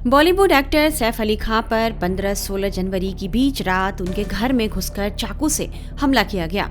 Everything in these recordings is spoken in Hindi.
बॉलीवुड एक्टर सैफ अली खान पर 15-16 जनवरी की बीच रात उनके घर में घुसकर चाकू से हमला किया गया।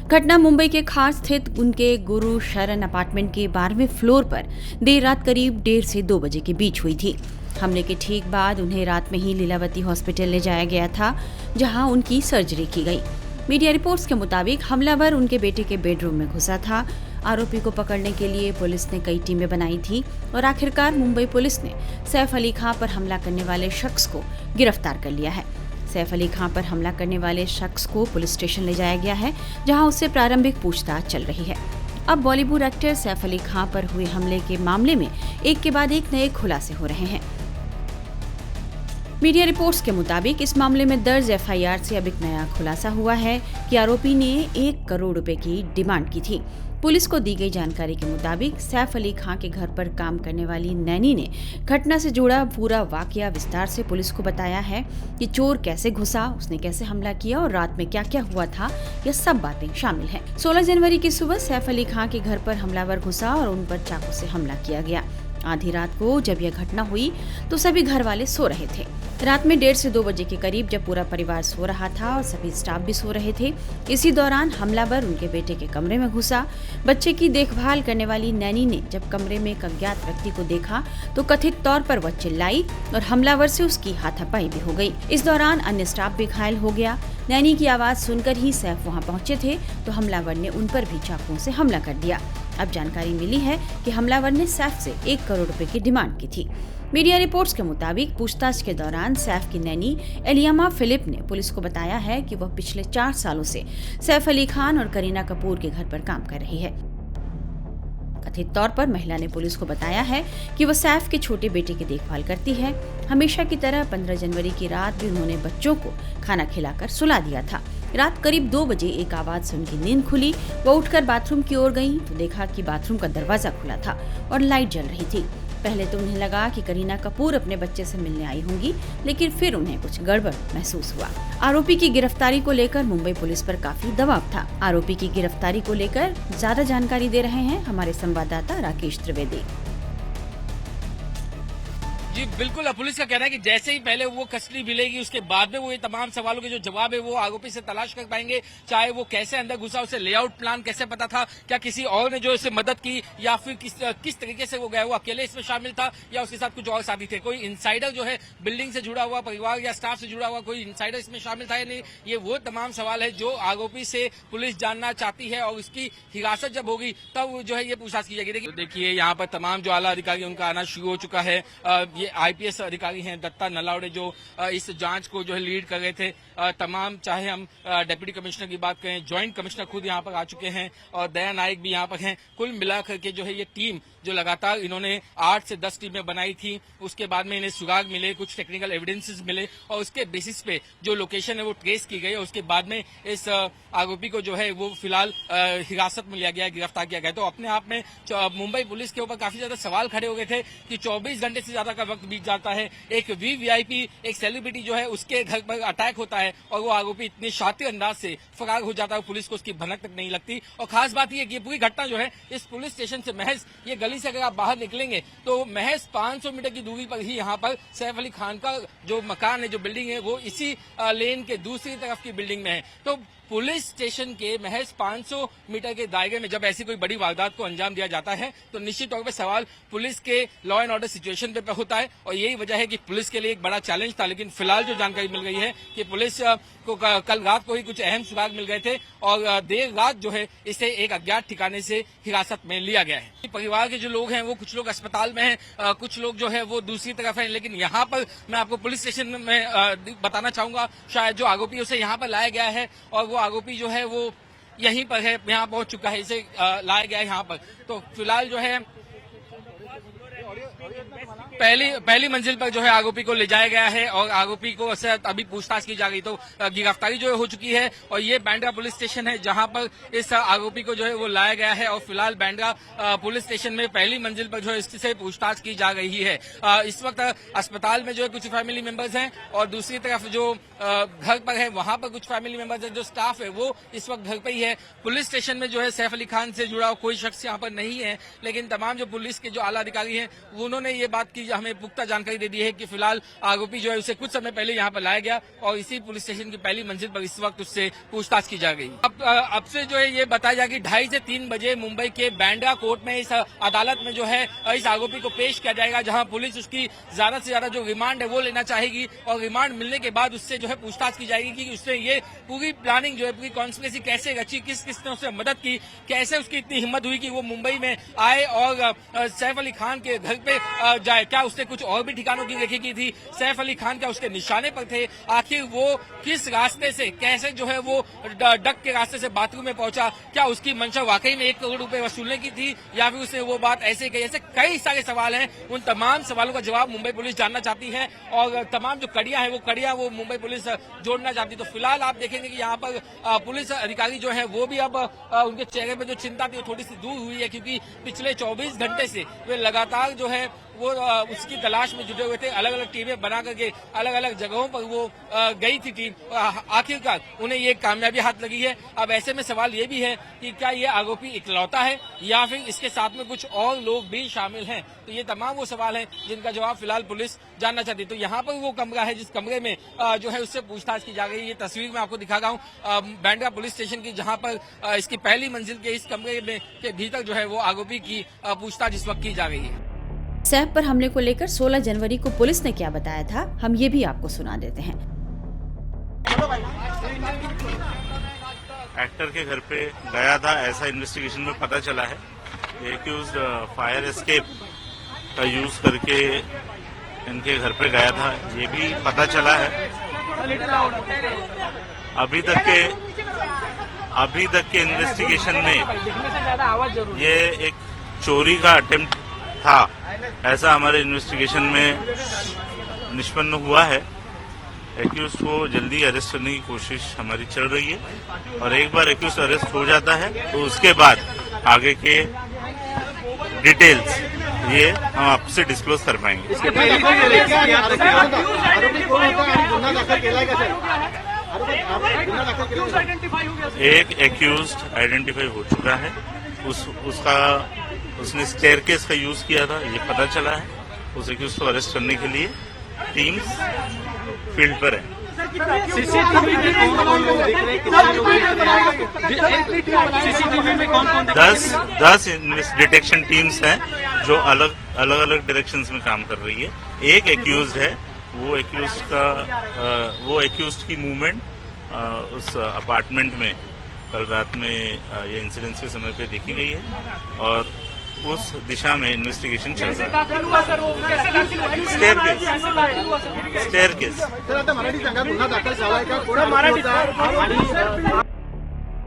घटना मुंबई के खास स्थित उनके गुरु शरण अपार्टमेंट के 12वें फ्लोर पर देर रात करीब 1:30 से 2 बजे के बीच हुई थी। हमले के ठीक बाद उन्हें रात में ही लीलावती हॉस्पिटल ले जाया गया था, जहां उनकी सर्जरी की गई। मीडिया रिपोर्ट्स के मुताबिक हमलावर उनके बेटे के बेडरूम में घुसा था। आरोपी को पकड़ने के लिए पुलिस ने कई टीमें बनाई थी और आखिरकार मुंबई पुलिस ने सैफ अली खान पर हमला करने वाले शख्स को गिरफ्तार कर लिया है। सैफ अली खान पर हमला करने वाले शख्स को पुलिस स्टेशन ले जाया गया है, जहां उससे प्रारंभिक पूछताछ चल रही है। अब बॉलीवुड एक्टर सैफ अली खान पर हुए हमले के मामले में एक के बाद एक नए खुलासे हो रहे हैं। मीडिया रिपोर्ट्स के मुताबिक इस मामले में दर्ज एफआईआर से अब एक नया खुलासा हुआ है कि आरोपी ने 1 करोड़ रुपए की डिमांड की थी। पुलिस को दी गई जानकारी के मुताबिक सैफ अली खान के घर पर काम करने वाली नैनी ने घटना से जुड़ा पूरा वाकया विस्तार से पुलिस को बताया है कि चोर कैसे घुसा, उसने कैसे हमला किया और रात में क्या क्या हुआ था, यह सब बातें शामिल हैं। 16 जनवरी की सुबह सैफ अली खान के घर पर हमलावर घुसा और उन पर चाकू से हमला किया गया। आधी रात को जब यह घटना हुई तो सभी घर वाले सो रहे थे। रात में 1:30 से 2 बजे के करीब जब पूरा परिवार सो रहा था और सभी स्टाफ भी सो रहे थे, इसी दौरान हमलावर उनके बेटे के कमरे में घुसा। बच्चे की देखभाल करने वाली नैनी ने जब कमरे में एक अज्ञात व्यक्ति को देखा तो कथित तौर पर वह चिल्लाई और हमलावर से उसकी हाथापाई भी हो गई। इस दौरान अन्य स्टाफ भी घायल हो गया। नैनी की आवाज सुनकर ही सैफ वहां पहुंचे थे तो हमलावर ने उन पर भी चाकुओं से हमला कर दिया। अब जानकारी मिली है कि हमलावर ने सैफ से 1 करोड़ रुपए की डिमांड की थी। मीडिया रिपोर्ट्स के मुताबिक पूछताछ के दौरान सैफ की नैनी एलियामा फिलिप ने पुलिस को बताया है कि वह पिछले 4 सालों से सैफ अली खान और करीना कपूर के घर पर काम कर रही है। कथित तौर पर महिला ने पुलिस को बताया है कि वह सैफ के छोटे बेटे की देखभाल करती है। हमेशा की तरह 15 जनवरी की रात भी उन्होंने बच्चों को खाना खिलाकर सुला दिया था। रात करीब 2 बजे एक आवाज से उनकी नींद खुली। वो उठकर बाथरूम की ओर गई तो देखा कि बाथरूम का दरवाजा खुला था और लाइट जल रही थी। पहले तो उन्हें लगा कि करीना कपूर अपने बच्चे से मिलने आई होंगी, लेकिन फिर उन्हें कुछ गड़बड़ महसूस हुआ। आरोपी की गिरफ्तारी को लेकर मुंबई पुलिस पर काफी दबाव था। आरोपी की गिरफ्तारी को लेकर ज्यादा जानकारी दे रहे हैं हमारे संवाददाता राकेश त्रिवेदी। जी बिल्कुल, पुलिस का कहना है कि जैसे ही पहले वो कस्टडी मिलेगी उसके बाद में वो ये तमाम सवालों के जो जवाब है वो आरोपी से तलाश कर पाएंगे। चाहे वो कैसे अंदर घुसा, उसे लेआउट प्लान कैसे पता था, क्या किसी और ने जो इसे मदद की या फिर किस तरीके से वो गया, वो अकेले इसमें शामिल था या उसके साथ कुछ और साथी थे, कोई इंसाइडर जो है बिल्डिंग से जुड़ा हुआ, परिवार या स्टाफ से जुड़ा हुआ कोई इंसाइडर इसमें शामिल था या नहीं, ये वो तमाम सवाल है जो आरोपी से पुलिस जानना चाहती है। और उसकी हिरासत जब होगी तब जो है ये पूछताछ की जाएगी। देखिए यहाँ पर तमाम जो आला अधिकारी उनका आना शुरू हो चुका है। ये आईपीएस अधिकारी हैं दत्ता नलावड़े जो इस जांच को जो है लीड कर रहे थे। तमाम, चाहे हम डिप्टी कमिश्नर की बात करें, ज्वाइंट कमिश्नर खुद यहाँ पर आ चुके हैं और दया नायक भी यहाँ पर हैं। कुल मिलाकर के जो है ये टीम जो लगातार इन्होंने 8 से 10 टीमें बनाई थी, उसके बाद में इन्हें सुराग मिले, कुछ टेक्निकल एविडेंसेस मिले और उसके बेसिस पे जो लोकेशन है वो ट्रेस की गई और उसके बाद में इस आरोपी को जो है वो फिलहाल हिरासत में लिया गया, गिरफ्तार किया गया। तो अपने आप में मुंबई पुलिस के ऊपर काफी ज्यादा सवाल खड़े हो गए थे कि 24 घंटे से ज्यादा का वक्त बीत जाता है, एक वीवीआईपी, एक सेलिब्रिटी जो है उसके घर पर अटैक होता है और वो आरोपी इतने शातिर अंदाज से फरार हो जाता है, पुलिस को उसकी भनक तक नहीं लगती। और खास बात यह कि ये पूरी घटना जो है इस पुलिस स्टेशन से महज ये गली से अगर आप बाहर निकलेंगे तो महज 500 मीटर की दूरी पर ही यहाँ पर सैफ अली खान का जो मकान है, जो बिल्डिंग है, वो इसी लेन के दूसरी तरफ की बिल्डिंग में है। तो पुलिस स्टेशन के महज 500 मीटर के दायरे में जब ऐसी कोई बड़ी वारदात को अंजाम दिया जाता है तो निश्चित तौर पर सवाल पुलिस के लॉ एंड ऑर्डर सिचुएशन पे होता है और यही वजह है कि पुलिस के लिए एक बड़ा चैलेंज था। लेकिन फिलहाल जो जानकारी मिल गई है कि पुलिस को कल रात को ही कुछ अहम सुराग मिल गए थे और देर रात जो है इसे एक अज्ञात ठिकाने से हिरासत में लिया गया है। परिवार के जो लोग हैं वो कुछ लोग अस्पताल में हैं, कुछ लोग जो है वो दूसरी तरफ हैं। लेकिन यहाँ पर मैं आपको पुलिस स्टेशन में बताना चाहूंगा, शायद जो आरोपी उसे यहाँ पर लाया गया है और वो आरोपी जो है वो यहीं पर है, यहाँ पहुंच चुका है, इसे लाया गया है यहाँ पर। तो फिलहाल जो है पहली मंजिल पर जो है आरोपी को ले जाया गया है और आरोपी को अभी पूछताछ की जा रही। तो गिरफ्तारी जो है हो चुकी है और ये बांद्रा पुलिस स्टेशन है जहां पर इस आरोपी को जो है वो लाया गया है और फिलहाल बांद्रा पुलिस स्टेशन में पहली मंजिल पर जो है इससे पूछताछ की जा रही है। इस वक्त अस्पताल में जो है कुछ फैमिली मेंबर्स हैं और दूसरी तरफ जो घर पर है वहां पर कुछ फैमिली मेंबर्स है, जो स्टाफ है वो इस वक्त घर पर ही है। पुलिस स्टेशन में जो है सैफ अली खान से जुड़ा कोई शख्स यहाँ पर नहीं है, लेकिन तमाम जो पुलिस के जो आला अधिकारी हैं उन्होंने ये बात की हमें पुख्ता जानकारी दे दी है कि फिलहाल आरोपी जो है उसे कुछ समय पहले यहाँ पर लाया गया और इसी पुलिस स्टेशन की पहली मंजिल पर इस वक्त उससे पूछताछ की जा गई। अब से जो है ये बताया जाए कि 2:30 से 3 बजे मुंबई के बांद्रा कोर्ट में इस अदालत में जो है इस आरोपी को पेश किया जाएगा, जहां पुलिस उसकी ज्यादा से ज्यादा जो रिमांड है वो लेना चाहेगी और रिमांड मिलने के बाद उससे जो है पूछताछ की जाएगी कि उसने ये पूरी प्लानिंग जो है, पूरी कॉन्स्पिरेसी कैसे रची, किस किस ने उसे मदद की, कैसे उसकी इतनी हिम्मत हुई कि वो मुंबई में आए और सैफ अली खान के घर पे जाए। क्या उसने कुछ और भी ठिकानों की रेकी की थी? सैफ अली खान क्या उसके निशाने पर थे? आखिर वो किस रास्ते से, कैसे जो है वो डक के रास्ते से बाथरूम में पहुंचा? क्या उसकी मंशा वाकई में 1 करोड़ रुपए वसूलने की थी या फिर उसने वो बात ऐसे कही? ऐसे कई सारे सवाल हैं। उन तमाम सवालों का जवाब मुंबई पुलिस जानना चाहती है और तमाम जो कड़ियां हैं वो मुंबई पुलिस जोड़ना चाहती है। तो फिलहाल आप देखेंगे कि यहाँ पर पुलिस अधिकारी जो है वो भी अब उनके चेहरे पर जो चिंता थी वो थोड़ी सी दूर हुई है, क्योंकि पिछले 24 घंटे से वे लगातार जो है वो उसकी तलाश में जुटे हुए थे। अलग अलग टीमें बना करके अलग अलग जगहों पर वो गई थी टीम। आखिरकार उन्हें ये कामयाबी हाथ लगी है। अब ऐसे में सवाल ये भी है कि क्या ये आरोपी इकलौता है या फिर इसके साथ में कुछ और लोग भी शामिल हैं? तो ये तमाम वो सवाल हैं जिनका जवाब फिलहाल पुलिस जानना चाहती है। तो यहाँ पर वो कमरा है जिस कमरे में जो है उससे पूछताछ की जा गई। ये तस्वीर मैं आपको दिखा रहा हूँ बांद्रा पुलिस स्टेशन की, जहाँ पर इसकी पहली मंजिल के इस कमरे में के भीतर जो है वो आरोपी की पूछताछ इस वक्त की जा रही है। सैफ पर हमले को लेकर 16 जनवरी को पुलिस ने क्या बताया था, हम ये भी आपको सुना देते हैं। एक्टर के घर पे गया था, ऐसा इन्वेस्टिगेशन में पता चला है। एक्यूज्ड फायर एस्केप का यूज करके इनके घर पे गया था, ये भी पता चला है। अभी तक के इन्वेस्टिगेशन में ये एक चोरी का अटेम्प्ट था, ऐसा हमारे इन्वेस्टिगेशन में निष्पन्न हुआ है। एक्यूज को जल्दी अरेस्ट करने की कोशिश हमारी चल रही है और एक बार एक्यूज अरेस्ट हो जाता है तो उसके बाद आगे के डिटेल्स ये हम आपसे डिस्क्लोज कर पाएंगे। एक एक्यूज्ड आइडेंटिफाई हो चुका है, उसने स्टेयरकेस का यूज किया था, ये पता चला है। उस एक्यूज को अरेस्ट करने के लिए टीम्स फील्ड पर है। दस डिटेक्शन टीम्स हैं जो अलग अलग डायरेक्शंस में काम कर रही है। एक एक्यूज्ड है, वो एक्यूज्ड की मूवमेंट उस अपार्टमेंट में कल रात में ये इंसिडेंस के समय पे देखी गई है और उस दिशा में इन्वेस्टिगेशन चल रहा है।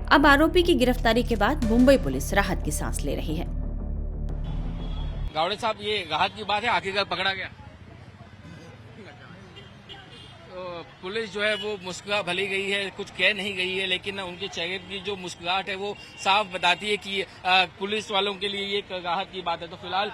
अब आरोपी की गिरफ्तारी के बाद मुंबई पुलिस राहत की सांस ले रही है। गावड़े साहब, ये राहत की बात है, आखिरकार पकड़ा गया। तो पुलिस जो है वो मुस्कुरा भली गई है, कुछ कह नहीं गई है, लेकिन उनके चेहरे की जो मुस्कुराहट है वो साफ बताती है कि पुलिस वालों के लिए ये राहत की बात है। तो फिलहाल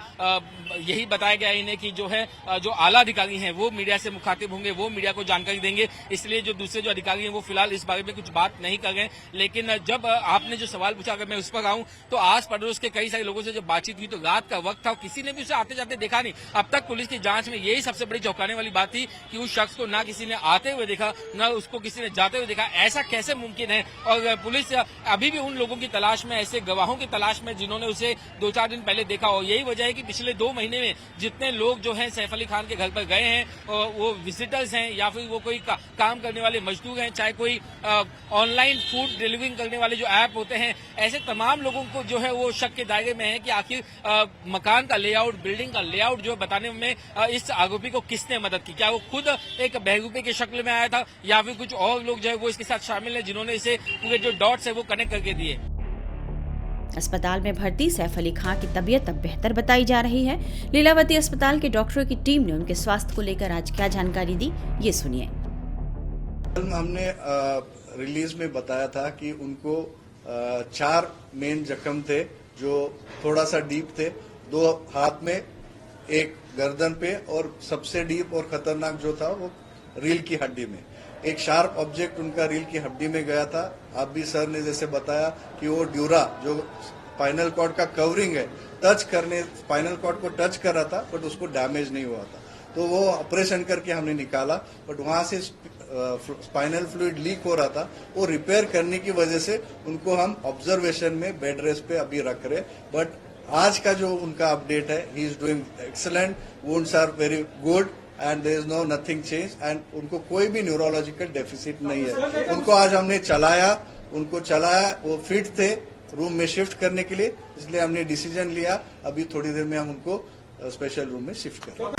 यही बताया गया इन्हें कि जो है जो आला अधिकारी हैं वो मीडिया से मुखातिब होंगे, वो मीडिया को जानकारी देंगे, इसलिए जो दूसरे जो अधिकारी हैं वो फिलहाल इस बारे में कुछ बात नहीं कर रहे। लेकिन जब आपने जो सवाल पूछा, अगर मैं उस पर आऊं तो आस पड़ोस के कई सारे लोगों से जब बातचीत हुई तो रात का वक्त था, किसी ने भी उसे आते जाते देखा नहीं। अब तक पुलिस की जांच में यही सबसे बड़ी चौंकाने वाली बात थी कि उस शख्स को ना किसी ने आते हुए देखा, न उसको किसी ने जाते हुए देखा। ऐसा कैसे मुमकिन है? और पुलिस अभी भी उन लोगों की तलाश में, ऐसे गवाहों की तलाश में जिन्होंने उसे 2-4 दिन पहले देखा। और यही वजह है कि पिछले 2 महीने में जितने लोग जो हैं सैफ अली खान के घर पर गए हैं, वो विजिटर्स हैं या फिर वो कोई काम करने वाले मजदूर हैं, चाहे कोई ऑनलाइन फूड डिलीवरिंग करने वाले जो ऐप होते हैं, ऐसे तमाम लोगों को जो है वो शक के दायरे में है कि आखिर मकान का लेआउट, बिल्डिंग का लेआउट जो बताने में इस आरोपी को किसने मदद की। क्या वो खुद एक बहरूपे की शक्ल में आया था या फिर कुछ और लोग जो है वो इसके साथ शामिल हैं जिन्होंने इसे पूरे जो डॉट्स है वो कनेक्ट करके दिए। अस्पताल में भर्ती सैफ अली खान की तबीयत अब बेहतर बताई जा रही है। लीलावती अस्पताल के डॉक्टरों की टीम ने उनके स्वास्थ्य को लेकर आज क्या जानकारी दी, ये सुनिए। हमने रिलीज में बताया था कि उनको 4 मेन जख्म थे जो थोड़ा सा डीप थे, 2 हाथ में, 1 गर्दन पे और सबसे डीप और खतरनाक जो था वो रील की हड्डी में। एक शार्प ऑब्जेक्ट उनका रील की हड्डी में गया था। आप भी सर ने जैसे बताया कि वो ड्यूरा जो स्पाइनल कॉर्ड का कवरिंग है स्पाइनल कॉर्ड को टच कर रहा था, बट उसको डैमेज नहीं हुआ था। तो वो ऑपरेशन करके हमने निकाला, बट वहां से स्पाइनल फ्लूइड लीक हो रहा था। वो रिपेयर करने की वजह से उनको हम ऑब्जर्वेशन में बेड रेस्ट पे अभी रख रहे। बट आज का जो उनका अपडेट है, he is doing excellent, wounds are very good and there is no nothing change and उनको कोई भी न्यूरोलॉजिकल डेफिसिट नहीं है। उनको आज हमने चलाया, वो फिट थे रूम में शिफ्ट करने के लिए, इसलिए हमने डिसीजन लिया अभी थोड़ी देर में हम उनको स्पेशल रूम में शिफ्ट करें।